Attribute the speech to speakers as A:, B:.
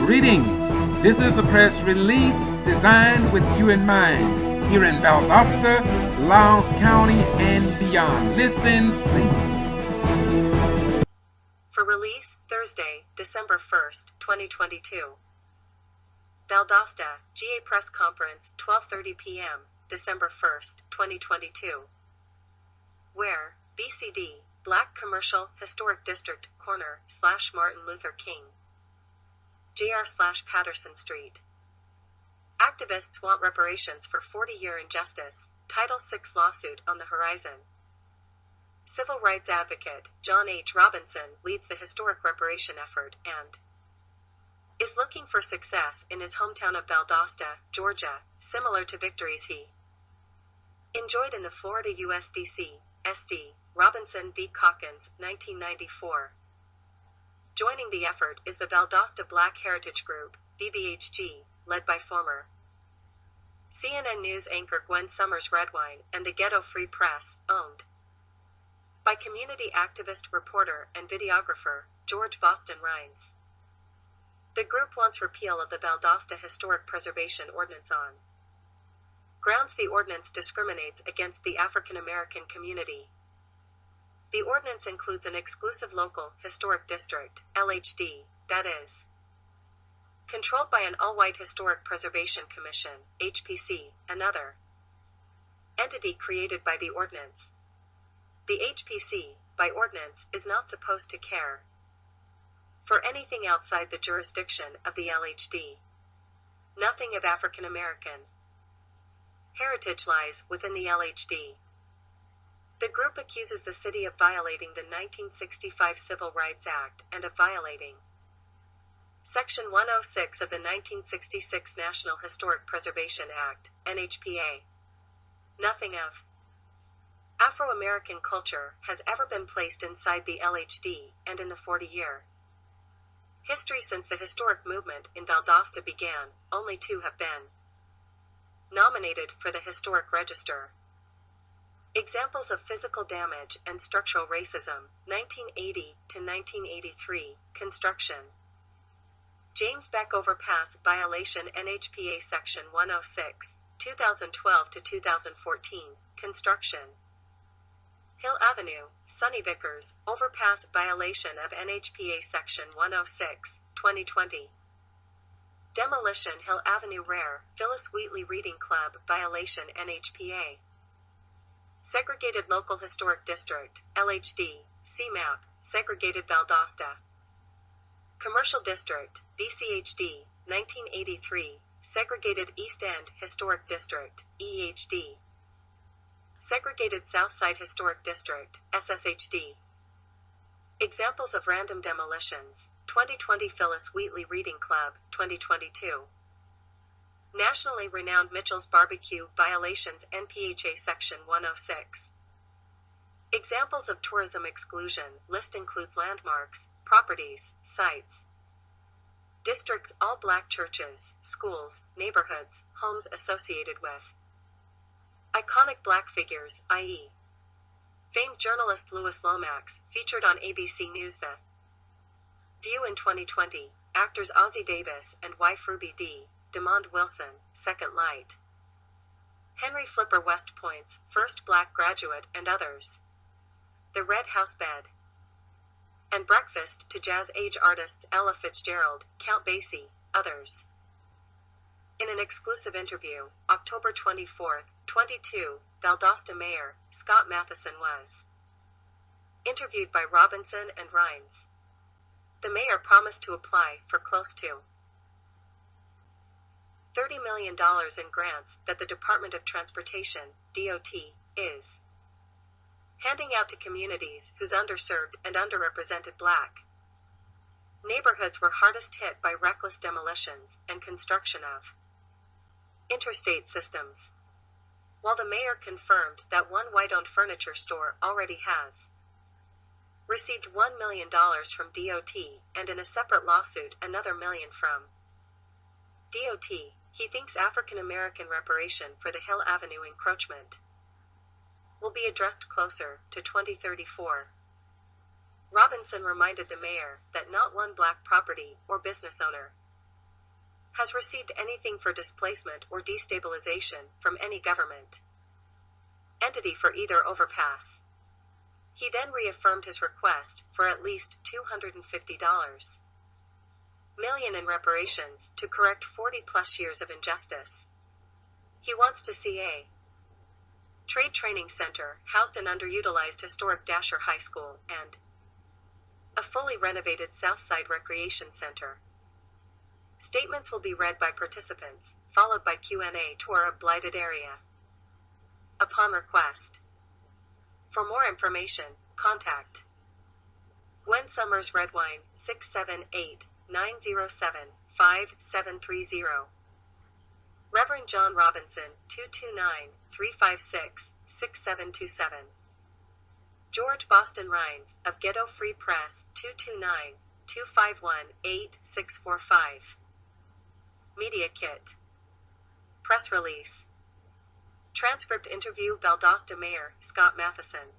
A: Greetings. This is a press release designed with you in mind here in Valdosta, Laos County, and beyond. Listen, please.
B: For release Thursday, December 1st, 2022. Valdosta, G.A. Press Conference, 12:30 p.m., December 1st, 2022. Where, BCD, Black Commercial Historic District, corner, / Martin Luther King. G.R. / Patterson Street. Activists want reparations for 40-year injustice, Title VI lawsuit on the horizon. Civil rights advocate John H. Robinson leads the historic reparation effort and is looking for success in his hometown of Valdosta, Georgia, similar to victories he enjoyed in the Florida USDC, SD, Robinson v. Calkins, 1994. Joining the effort is the Valdosta Black Heritage Group, VBHG, led by former CNN News anchor Gwen Summers Redwine and the Ghetto Free Press, owned by community activist, reporter, and videographer, George Boston Rhines. The group wants repeal of the Valdosta Historic Preservation Ordinance on grounds the ordinance discriminates against the African American community. The ordinance includes an exclusive local historic district, LHD, that is controlled by an all-white Historic Preservation Commission, HPC, another entity created by the ordinance. The HPC, by ordinance, is not supposed to care for anything outside the jurisdiction of the LHD. Nothing of African American heritage lies within the LHD. The group accuses the city of violating the 1965 Civil Rights Act and of violating Section 106 of the 1966 National Historic Preservation Act, NHPA. Nothing of Afro-American culture has ever been placed inside the LHD, and in the 40-year history since the historic movement in Valdosta began, only two have been nominated for the Historic Register. Examples of physical damage and structural racism, 1980 to 1983, construction. James Beck Overpass violation NHPA Section 106, 2012 to 2014, construction. Hill Avenue, Sunny Vickers, overpass violation of NHPA Section 106, 2020. Demolition Hill Avenue Rare, Phyllis Wheatley Reading Club violation NHPA. Segregated Local Historic District, LHD, CMAP, Segregated Valdosta. Commercial District, VCHD, 1983, Segregated East End Historic District, EHD. Segregated Southside Historic District, SSHD. Examples of random demolitions, 2020 Phyllis Wheatley Reading Club, 2022. Nationally renowned Mitchell's Barbecue violations NPHA Section 106. Examples of tourism exclusion list includes landmarks, properties, sites, districts, all black churches, schools, neighborhoods, homes associated with iconic black figures, i.e. famed journalist Louis Lomax, featured on ABC News The View in 2020, actors Ozzie Davis and wife Ruby D. Demond Wilson, Second Light. Henry Flipper West Point's first black graduate and others. The Red House Bed. And breakfast to jazz age artists Ella Fitzgerald, Count Basie, others. In an exclusive interview, October 24, 22, Valdosta Mayor Scott Matheson was interviewed by Robinson and Rhines. The mayor promised to apply for close to $30 million in grants that the Department of Transportation, DOT, is handing out to communities whose underserved and underrepresented black neighborhoods were hardest hit by reckless demolitions and construction of interstate systems. While the mayor confirmed that one white-owned furniture store already has received $1 million from DOT, and in a separate lawsuit another $1 million from DOT, he thinks African American reparation for the Hill Avenue encroachment will be addressed closer to 2034. Robinson reminded the mayor that not one black property or business owner has received anything for displacement or destabilization from any government entity for either overpass. He then reaffirmed his request for at least $250 million in reparations to correct 40-plus years of injustice. He wants to see a trade training center housed an underutilized historic Dasher High School and a fully renovated Southside Recreation Center. Statements will be read by participants, followed by Q&A tour of blighted area. Upon request. For more information, contact Gwen Summers Redwine 678-907-5730. Reverend John Robinson 229-356-6727. George Boston Rhines of Ghetto Free Press 229-251-8645. Media Kit. Press Release. Transcript Interview Valdosta Mayor Scott Matheson.